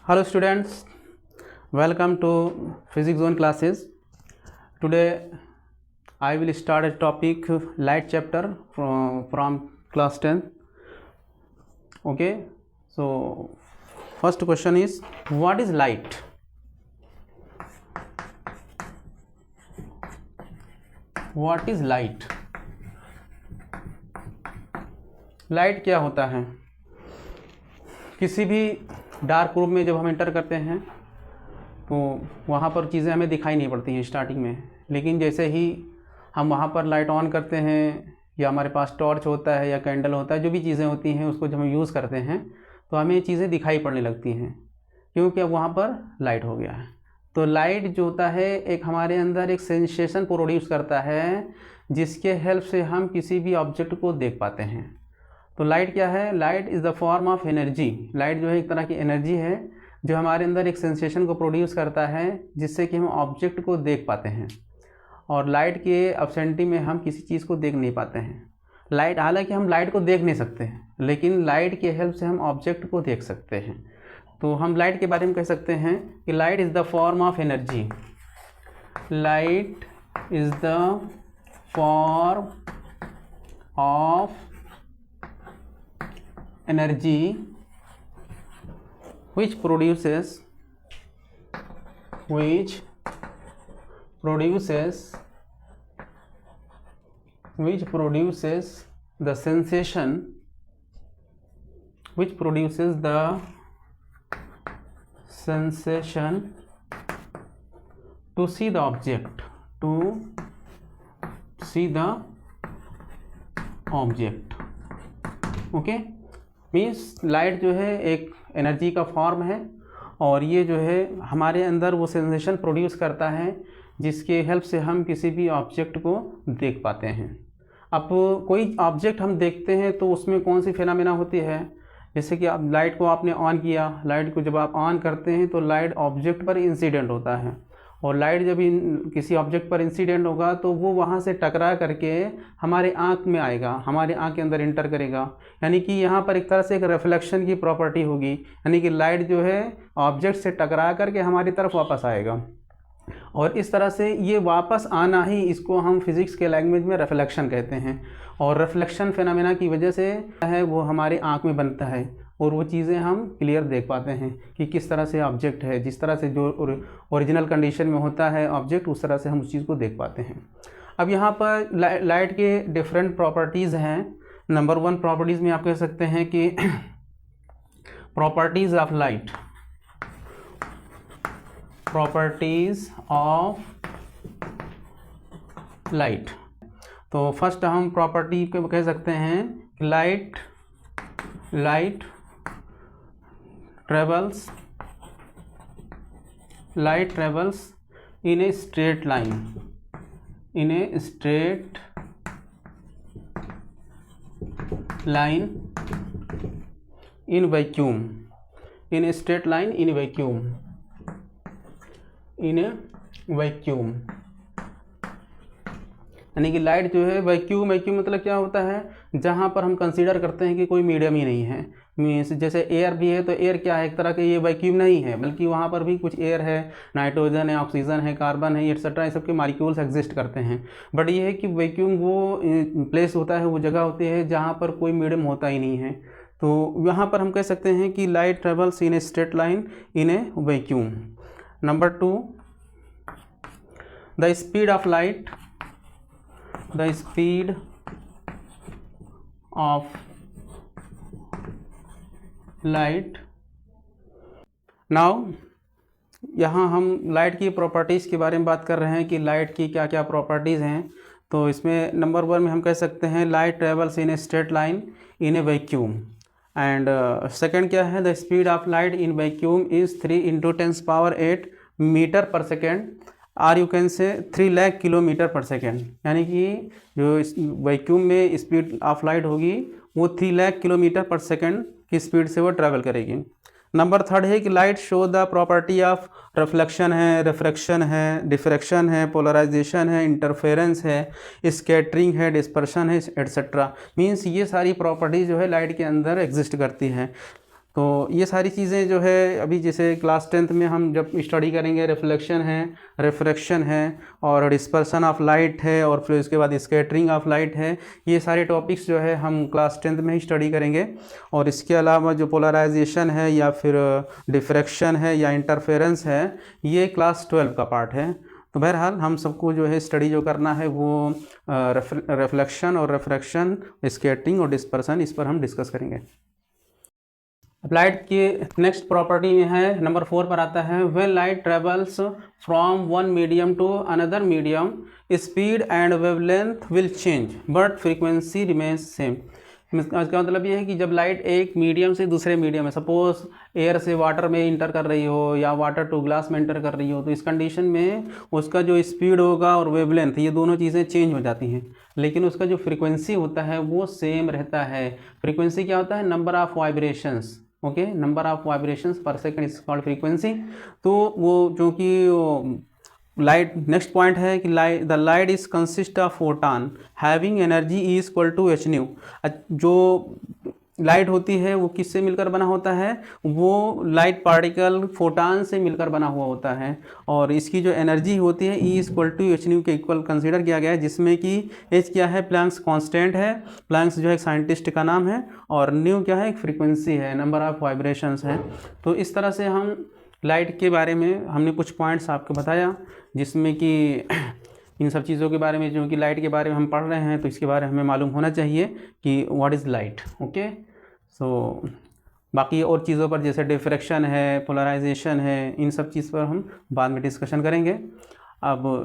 Hello students, welcome to Physics Zone classes. Today I will start a topic light chapter from class 10. Okay, so first question is, what is light? What is light? Light क्या होता है? किसी भी dark room में जब हम enter करते हैं तो वहाँ पर चीज़ें हमें दिखाई नहीं पड़ती हैं स्टार्टिंग में, लेकिन जैसे ही हम वहाँ पर लाइट ऑन करते हैं या हमारे पास टॉर्च होता है या कैंडल होता है, जो भी चीज़ें होती हैं उसको जब हम यूज़ करते हैं तो हमें चीज़ें दिखाई पड़ने लगती हैं, क्योंकि अब वहाँ पर लाइट हो गया है। तो लाइट जो होता है एक हमारे अंदर एक सेंसेशन प्रोड्यूस करता है, जिसके हेल्प से हम किसी भी ऑब्जेक्ट को देख पाते हैं। तो लाइट क्या है? Light is the form of energy. Light जो है एक तरह की एनर्जी है जो हमारे अंदर एक सेंसेशन को प्रोड्यूस करता है, जिससे कि हम ऑब्जेक्ट को देख पाते हैं। और लाइट के एब्सेंटी में हम किसी चीज़ को देख नहीं पाते हैं। लाइट, हालांकि हम लाइट को देख नहीं सकते हैं, लेकिन लाइट के हेल्प से हम ऑब्जेक्ट को देख सकते हैं। तो हम लाइट के बारे में कह सकते हैं कि light is the form of energy. Light is the form of energy which produces the sensation, to see the object, okay. Means light जो है एक एनर्जी का फॉर्म है, और ये जो है हमारे अंदर वो सेंसेशन प्रोड्यूस करता है, जिसके हेल्प से हम किसी भी ऑब्जेक्ट को देख पाते हैं। अब कोई ऑब्जेक्ट हम देखते हैं तो उसमें कौन सी फिनोमेना होती है? जैसे कि आप लाइट को आपने ऑन किया, लाइट को जब आप ऑन करते हैं तो लाइट ऑब्जेक्ट पर इंसिडेंट होता है, और लाइट जब किसी ऑब्जेक्ट पर इंसिडेंट होगा तो वो वहाँ से टकरा करके हमारे आँख में आएगा, हमारे आँख के अंदर इंटर करेगा। यानी कि यहाँ पर एक तरह से एक रिफ्लेक्शन की प्रॉपर्टी होगी, यानी कि लाइट जो है ऑब्जेक्ट से टकरा करके हमारी तरफ वापस आएगा, और इस तरह से ये वापस आना ही, इसको हम फिज़िक्स के लैंग्वेज में रिफ्लेक्शन कहते हैं। और रिफ्लेक्शन फिनोमेना की वजह से है वो हमारी आँख में बनता है, और वो चीज़ें हम क्लियर देख पाते हैं कि किस तरह से ऑब्जेक्ट है, जिस तरह से जो ओरिजिनल कंडीशन में होता है ऑब्जेक्ट, उस तरह से हम उस चीज़ को देख पाते हैं। अब यहाँ पर लाइट के डिफरेंट प्रॉपर्टीज़ हैं। नंबर 1 प्रॉपर्टीज़ में आप कह सकते हैं कि प्रॉपर्टीज़ ऑफ लाइट, तो फर्स्ट हम प्रॉपर्टी को कह सकते हैं light travels in a straight line, in vacuum, यानी कि लाइट जो है वैक्यूम मतलब क्या होता है? जहाँ पर हम कंसीडर करते हैं कि कोई मीडियम ही नहीं है। मीन्स जैसे एयर भी है, तो एयर क्या है? एक तरह के ये वैक्यूम नहीं है, बल्कि वहाँ पर भी कुछ एयर है, नाइट्रोजन है, ऑक्सीजन है, कार्बन है, एट्सेट्रा, ये सब के मॉलिक्यूल्स एग्जिस्ट करते हैं। बट ये है कि वैक्यूम वो प्लेस होता है, वो जगह होती है जहाँ पर कोई मीडियम होता ही नहीं है। तो यहाँ पर हम कह सकते हैं कि light travels in a straight line in a vacuum. Number 2, the speed of light, now यहाँ हम लाइट की प्रॉपर्टीज़ के बारे में बात कर रहे हैं कि लाइट की क्या क्या प्रॉपर्टीज़ हैं। तो इसमें नंबर 1 में हम कह सकते हैं light travels in a straight line in a vacuum. And second क्या है? The speed of light in vacuum is 3 × 10⁸ metre per second, or you can say 3 lakh kilometre पर सेकेंड। यानी कि जो वैक्यूम में स्पीड ऑफ लाइट होगी वो 3 lakh kilometre पर सेकेंड की स्पीड से वो ट्रैवल करेगी। नंबर 3 है कि light show the property of reflection है, रिफ्रैक्शन है, डिफ्रैक्शन है, पोलराइजेशन है, इंटरफेरेंस है, स्कैटरिंग है, डिस्पर्शन है, एट्सेट्रा। मीन्स ये सारी प्रॉपर्टी जो है लाइट के अंदर एग्जिस्ट करती हैं। तो ये सारी चीज़ें जो है अभी जैसे क्लास 10th में हम जब स्टडी करेंगे, रिफ्लेक्शन है, रिफ्रैक्शन है और डिस्पर्सन ऑफ लाइट है और फिर उसके बाद स्कैटरिंग ऑफ लाइट है, ये सारे टॉपिक्स जो है हम क्लास 10th में ही स्टडी करेंगे। और इसके अलावा जो पोलराइजेशन है या फिर डिफ्रैक्शन है या इंटरफेरेंस है, ये क्लास 12 का पार्ट है। तो बहरहाल हम सबको जो है स्टडी जो करना है वो रिफ्लेक्शन और रिफ्रैक्शन, स्कैटरिंग और डिस्पर्सन, इस पर हम डिस्कस करेंगे। लाइट की नेक्स्ट प्रॉपर्टी में है नंबर 4 पर आता है, when light travels from one medium to another medium speed and wavelength will change but frequency remains same. इसका मतलब ये है कि जब लाइट एक मीडियम से दूसरे मीडियम में, सपोज एयर से वाटर में इंटर कर रही हो या वाटर टू ग्लास में इंटर कर रही हो, तो इस कंडीशन में उसका जो स्पीड होगा और वेवलेंथ, ये दोनों चीज़ें चेंज हो जाती हैं, लेकिन उसका जो फ्रीक्वेंसी होता है वो सेम रहता है। फ्रीक्वेंसी क्या होता है? Number of vibrations, okay, number of vibrations per second is called frequency. तो वो जो कि लाइट नेक्स्ट पॉइंट है कि the light is consist of photon having energy is equal to H nu. जो लाइट होती है वो किससे मिलकर बना होता है? वो लाइट पार्टिकल फोटान से मिलकर बना हुआ होता है और इसकी जो एनर्जी होती है E equal to H nu के इक्वल कंसीडर किया गया है, जिसमें कि एच क्या है? प्लैंक्स कांस्टेंट है, प्लैंक्स जो है एक साइंटिस्ट का नाम है, और न्यू क्या है? एक फ्रीक्वेंसी है, नंबर ऑफ वाइब्रेशंस है। तो इस तरह से हम लाइट के बारे में हमने कुछ पॉइंट्स आपको बताया, जिसमें कि इन सब चीज़ों के बारे में, जो कि लाइट के बारे में हम पढ़ रहे हैं तो इसके बारे में हमें मालूम होना चाहिए कि व्हाट इज़ लाइट, ओके। सो बाकी और चीज़ों पर जैसे डिफ्रैक्शन है, पोलराइजेशन है, इन सब चीज़ पर हम बाद में डिस्कशन करेंगे। अब